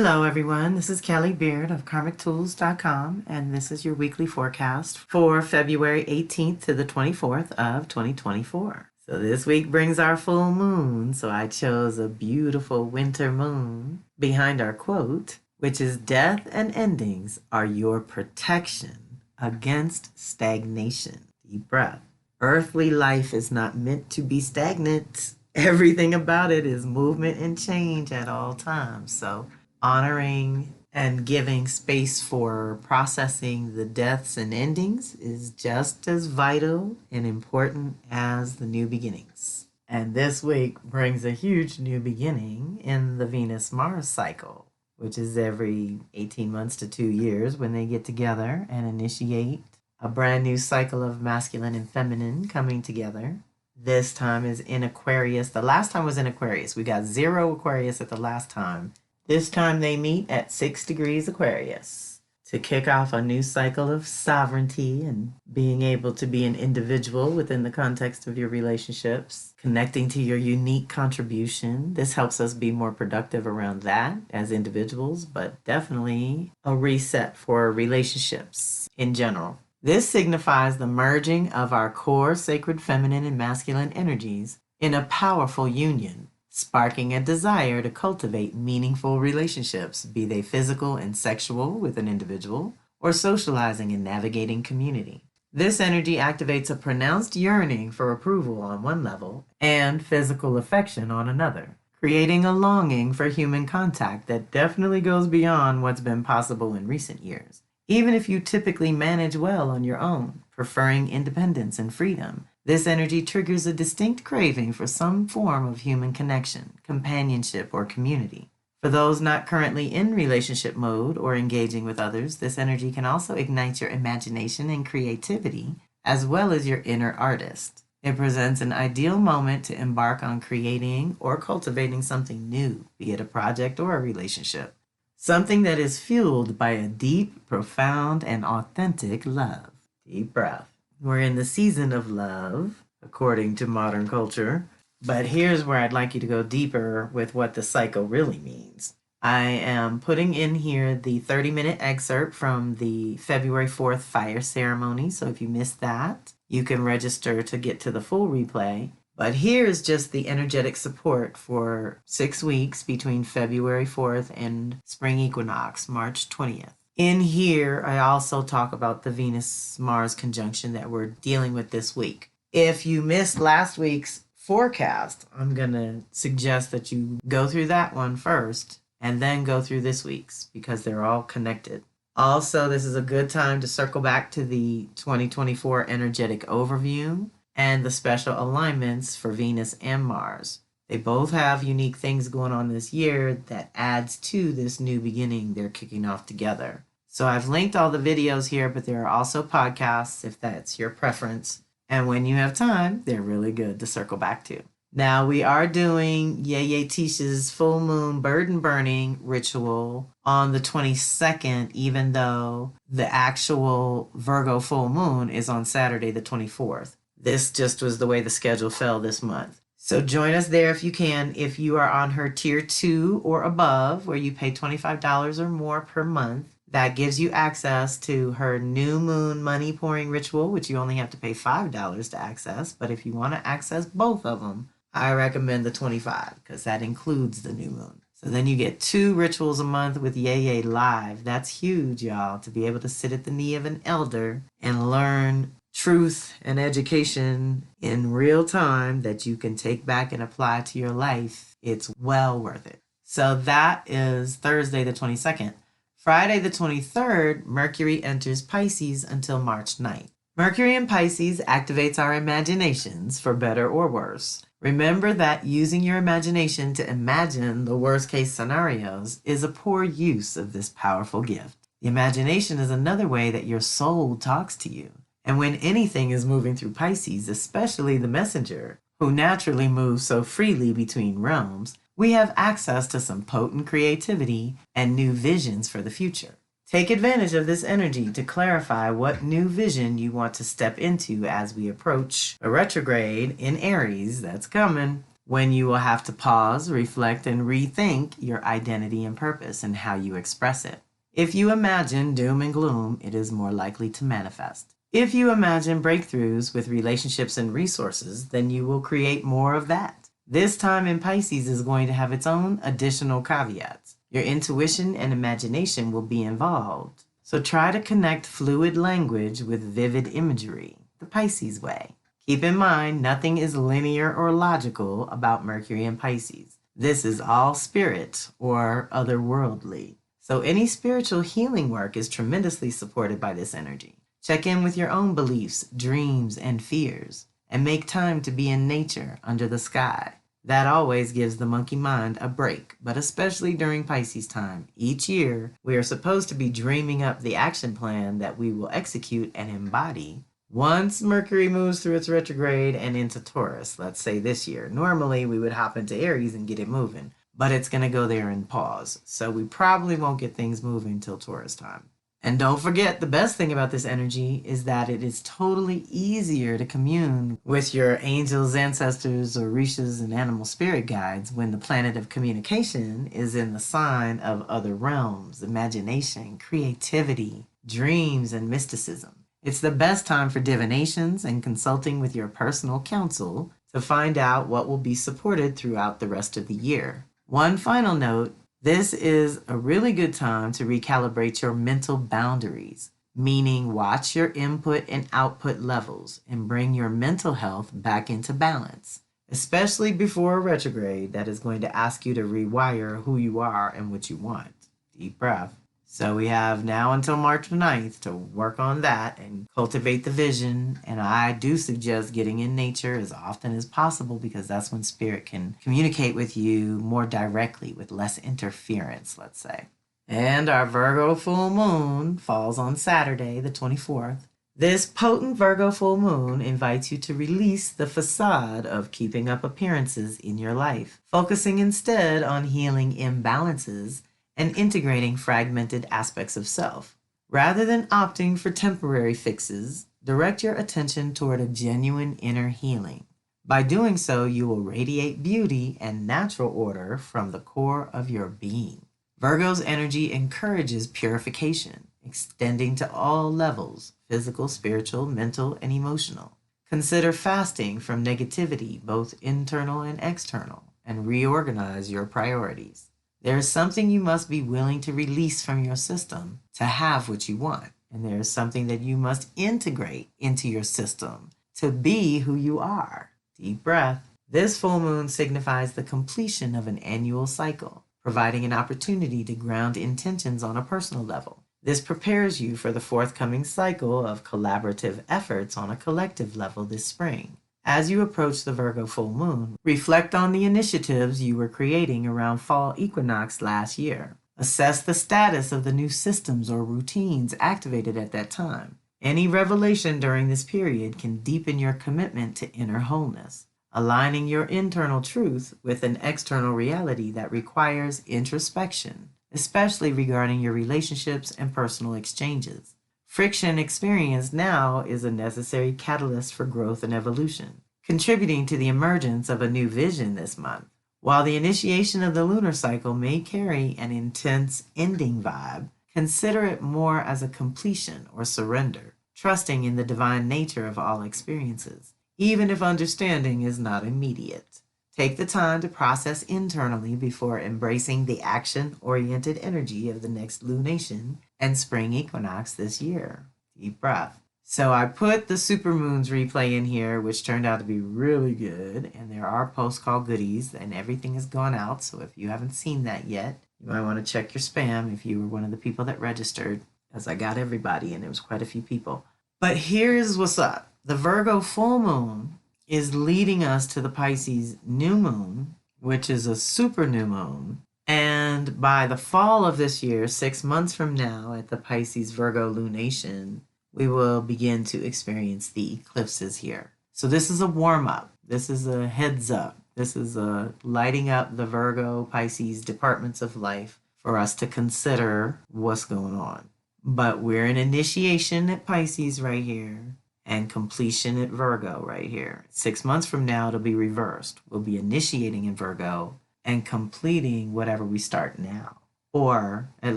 Hello, everyone. This is Kelly Beard of KarmicTools.com, and this is your weekly forecast for February 18th to the 24th of 2024. So this week brings our full moon, so I chose a beautiful winter moon behind our quote, which is death and endings are your protection against stagnation. Deep breath. Earthly life is not meant to be stagnant. Everything about it is movement and change at all times. So honoring and giving space for processing the deaths and endings is just as vital and important as the new beginnings. And this week brings a huge new beginning in the Venus-Mars cycle, which is every 18 months to 2 years when they get together and initiate a brand new cycle of masculine and feminine coming together. This time is in Aquarius. The last time was in Aquarius. We got 0 Aquarius at the last time. This time they meet at 6 degrees Aquarius to kick off a new cycle of sovereignty and being able to be an individual within the context of your relationships, connecting to your unique contribution. This helps us be more productive around that as individuals, but definitely a reset for relationships in general. This signifies the merging of our core sacred feminine and masculine energies in a powerful union, sparking a desire to cultivate meaningful relationships, be they physical and sexual with an individual, or socializing and navigating community. This energy activates a pronounced yearning for approval on one level and physical affection on another, creating a longing for human contact that definitely goes beyond what's been possible in recent years. Even if you typically manage well on your own, preferring independence and freedom, this energy triggers a distinct craving for some form of human connection, companionship, or community. For those not currently in relationship mode or engaging with others, this energy can also ignite your imagination and creativity, as well as your inner artist. It presents an ideal moment to embark on creating or cultivating something new, be it a project or a relationship. Something that is fueled by a deep, profound, and authentic love. Deep breath. We're in the season of love, according to modern culture, but here's where I'd like you to go deeper with what the cycle really means. I am putting in here the 30-minute excerpt from the February 4th fire ceremony, so if you missed that, you can register to get to the full replay. But here is just the energetic support for 6 weeks between February 4th and spring equinox, March 20th. In here, I also talk about the Venus-Mars conjunction that we're dealing with this week. If you missed last week's forecast, I'm going to suggest that you go through that one first and then go through this week's because they're all connected. Also, this is a good time to circle back to the 2024 energetic overview and the special alignments for Venus and Mars. They both have unique things going on this year that adds to this new beginning they're kicking off together. So I've linked all the videos here, but there are also podcasts if that's your preference. And when you have time, they're really good to circle back to. Now we are doing Yeye Tisha's full moon burden burning ritual on the 22nd, even though the actual Virgo full moon is on Saturday the 24th. This just was the way the schedule fell this month. So join us there if you can. If you are on her tier 2 or above, where you pay $25 or more per month, that gives you access to her new moon money pouring ritual, which you only have to pay $5 to access. But if you want to access both of them, I recommend the $25 because that includes the new moon. So then you get 2 rituals a month with Yeye Live. That's huge, y'all, to be able to sit at the knee of an elder and learn truth and education in real time that you can take back and apply to your life. It's well worth it. So that is Thursday the 22nd. Friday the 23rd, Mercury enters Pisces until March 9th. Mercury in Pisces activates our imaginations for better or worse. Remember that using your imagination to imagine the worst case scenarios is a poor use of this powerful gift. The imagination is another way that your soul talks to you. And when anything is moving through Pisces, especially the messenger, who naturally moves so freely between realms, we have access to some potent creativity and new visions for the future. Take advantage of this energy to clarify what new vision you want to step into as we approach a retrograde in Aries that's coming. when you will have to pause, reflect, and rethink your identity and purpose and how you express it. If you imagine doom and gloom, it is more likely to manifest. If you imagine breakthroughs with relationships and resources, then you will create more of that. This time in Pisces is going to have its own additional caveats. Your intuition and imagination will be involved. So try to connect fluid language with vivid imagery, the Pisces way. Keep in mind, nothing is linear or logical about Mercury and Pisces. This is all spirit or otherworldly. So any spiritual healing work is tremendously supported by this energy. Check in with your own beliefs, dreams, and fears, and make time to be in nature under the sky. That always gives the monkey mind a break, but especially during Pisces time. Each year, we are supposed to be dreaming up the action plan that we will execute and embody once Mercury moves through its retrograde and into Taurus, let's say this year. Normally, we would hop into Aries and get it moving, but it's going to go there and pause. So we probably won't get things moving till Taurus time. And don't forget, the best thing about this energy is that it is totally easier to commune with your angels, ancestors, or rishas and animal spirit guides when the planet of communication is in the sign of other realms, imagination, creativity, dreams, and mysticism. It's the best time for divinations and consulting with your personal counsel to find out what will be supported throughout the rest of the year. One final note. This is a really good time to recalibrate your mental boundaries, meaning watch your input and output levels and bring your mental health back into balance, especially before a retrograde that is going to ask you to rewire who you are and what you want. Deep breath. So we have now until March 9th to work on that and cultivate the vision. And I do suggest getting in nature as often as possible because that's when spirit can communicate with you more directly with less interference, let's say. And our Virgo full moon falls on Saturday, the 24th. This potent Virgo full moon invites you to release the facade of keeping up appearances in your life, focusing instead on healing imbalances and integrating fragmented aspects of self. Rather than opting for temporary fixes, direct your attention toward a genuine inner healing. By doing so, you will radiate beauty and natural order from the core of your being. Virgo's energy encourages purification, extending to all levels, physical, spiritual, mental, and emotional. Consider fasting from negativity, both internal and external, and reorganize your priorities. There is something you must be willing to release from your system to have what you want. And there is something that you must integrate into your system to be who you are. Deep breath. This full moon signifies the completion of an annual cycle, providing an opportunity to ground intentions on a personal level. This prepares you for the forthcoming cycle of collaborative efforts on a collective level this spring. As you approach the Virgo full moon, reflect on the initiatives you were creating around fall equinox last year. Assess the status of the new systems or routines activated at that time. Any revelation during this period can deepen your commitment to inner wholeness, aligning your internal truth with an external reality that requires introspection, especially regarding your relationships and personal exchanges. Friction experienced now is a necessary catalyst for growth and evolution, contributing to the emergence of a new vision this month. While the initiation of the lunar cycle may carry an intense ending vibe, consider it more as a completion or surrender, trusting in the divine nature of all experiences, even if understanding is not immediate. Take the time to process internally before embracing the action-oriented energy of the next lunation and spring equinox this year. Deep breath. So I put the Supermoons replay in here, which turned out to be really good, and there are post-call goodies, and everything has gone out, so if you haven't seen that yet, you might want to check your spam if you were one of the people that registered, as I got everybody, and there was quite a few people. But here's what's up. The Virgo full moon is leading us to the Pisces new moon, which is a super new moon. And by the fall of this year, 6 months from now at the Pisces Virgo lunation, we will begin to experience the eclipses here. So this is a warm-up. This is a heads up. This is a lighting up the Virgo Pisces departments of life for us to consider what's going on. But we're in initiation at Pisces right here. and completion at Virgo right here. 6 months from now, it'll be reversed. We'll be initiating in Virgo and completing whatever we start now. Or at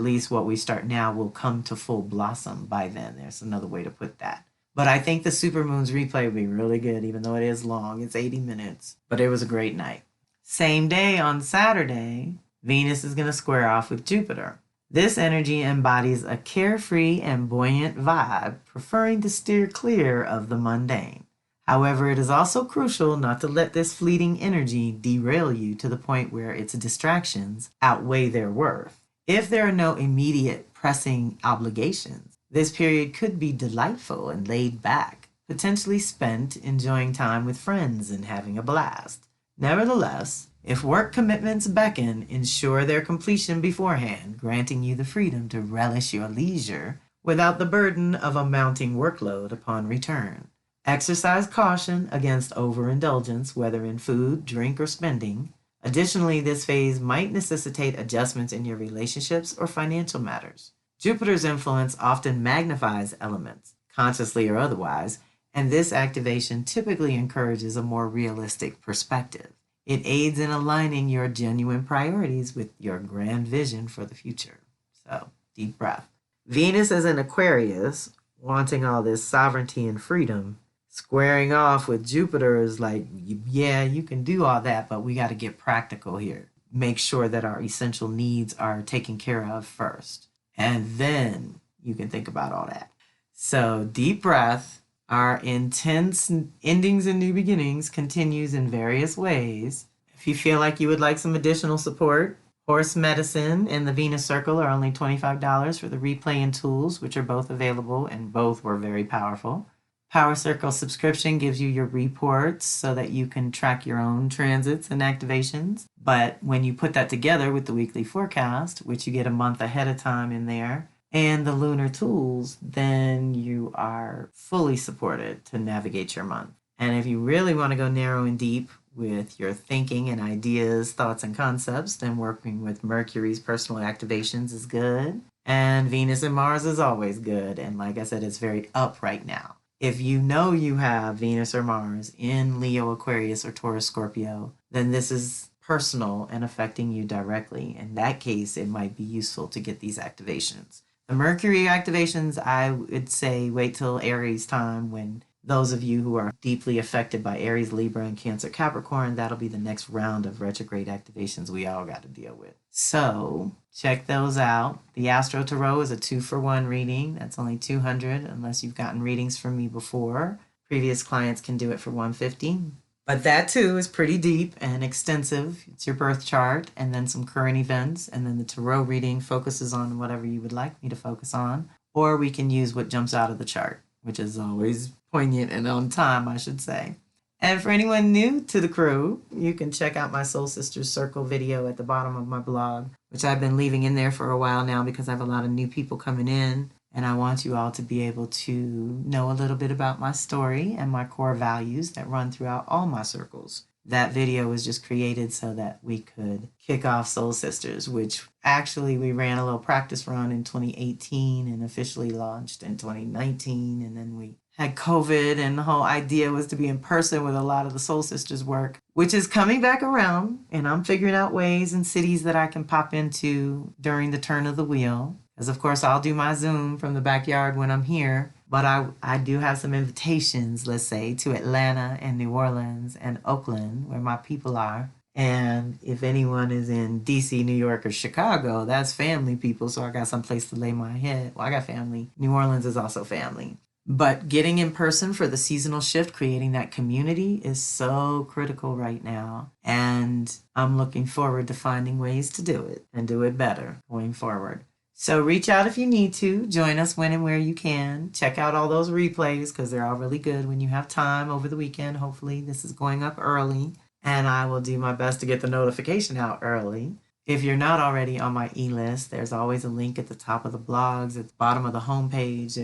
least what we start now will come to full blossom by then. There's another way to put that. But I think the Supermoon's replay will be really good, even though it is long. It's 80 minutes. But it was a great night. Same day on Saturday, Venus is going to square off with Jupiter. This energy embodies a carefree and buoyant vibe, preferring to steer clear of the mundane. However, it is also crucial not to let this fleeting energy derail you to the point where its distractions outweigh their worth. If there are no immediate pressing obligations, this period could be delightful and laid back, potentially spent enjoying time with friends and having a blast. Nevertheless, if work commitments beckon, ensure their completion beforehand, granting you the freedom to relish your leisure without the burden of a mounting workload upon return. Exercise caution against overindulgence, whether in food, drink, or spending. Additionally, this phase might necessitate adjustments in your relationships or financial matters. Jupiter's influence often magnifies elements, consciously or otherwise, and this activation typically encourages a more realistic perspective. It aids in aligning your genuine priorities with your grand vision for the future. So, deep breath. Venus is in Aquarius, wanting all this sovereignty and freedom. Squaring off with Jupiter is like, yeah, you can do all that, but we got to get practical here. Make sure that our essential needs are taken care of first. And then you can think about all that. So, deep breath. Our intense endings and new beginnings continues in various ways. If you feel like you would like some additional support, Horse Medicine and the Venus Circle are only $25 for the replay and tools, which are both available, and both were very powerful. Power Circle subscription gives you your reports so that you can track your own transits and activations. But when you put that together with the weekly forecast, which you get a month ahead of time in there, and the lunar tools, then you are fully supported to navigate your month. And if you really want to go narrow and deep with your thinking and ideas, thoughts, and concepts, then working with Mercury's personal activations is good. And Venus and Mars is always good. And like I said, it's very up right now. If you know you have Venus or Mars in Leo, Aquarius, or Taurus, Scorpio, then this is personal and affecting you directly. In that case, it might be useful to get these activations. The Mercury activations, I would say wait till Aries time, when those of you who are deeply affected by Aries, Libra, and Cancer, Capricorn, that'll be the next round of retrograde activations we all got to deal with. So check those out. The Astro Tarot is a 2-for-1 reading. That's only $200 unless you've gotten readings from me before. Previous clients can do it for $150. But that too is pretty deep and extensive. It's your birth chart and then some current events. And then the tarot reading focuses on whatever you would like me to focus on. Or we can use what jumps out of the chart, which is always poignant and on time, I should say. And for anyone new to the crew, you can check out my Soul Sisters Circle video at the bottom of my blog, which I've been leaving in there for a while now because I have a lot of new people coming in. And I want you all to be able to know a little bit about my story and my core values that run throughout all my circles. That video was just created so that we could kick off Soul Sisters, which actually we ran a little practice run in 2018 and officially launched in 2019. And then we had COVID, and the whole idea was to be in person with a lot of the Soul Sisters work, which is coming back around. And I'm figuring out ways and cities that I can pop into during the turn of the wheel. Because, of course, I'll do my Zoom from the backyard when I'm here. But I do have some invitations, let's say, to Atlanta and New Orleans and Oakland, where my people are. And if anyone is in DC, New York, or Chicago, that's family people. So I got some place to lay my head. Well, I got family. New Orleans is also family. But getting in person for the seasonal shift, creating that community is so critical right now. And I'm looking forward to finding ways to do it and do it better going forward. So reach out if you need to. Join us when and where you can. Check out all those replays because they're all really good when you have time over the weekend. Hopefully this is going up early. And I will do my best to get the notification out early. If you're not already on my eLIST, there's always a link at the top of the blogs, at the bottom of the homepage.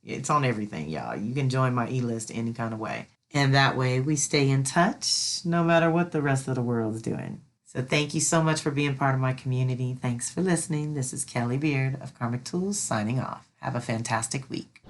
It's on everything, y'all. You can join my eLIST any kind of way. And that way we stay in touch no matter what the rest of the world's doing. So thank you so much for being part of my community. Thanks for listening. This is Kelly Beard of Karmic Tools signing off. Have a fantastic week.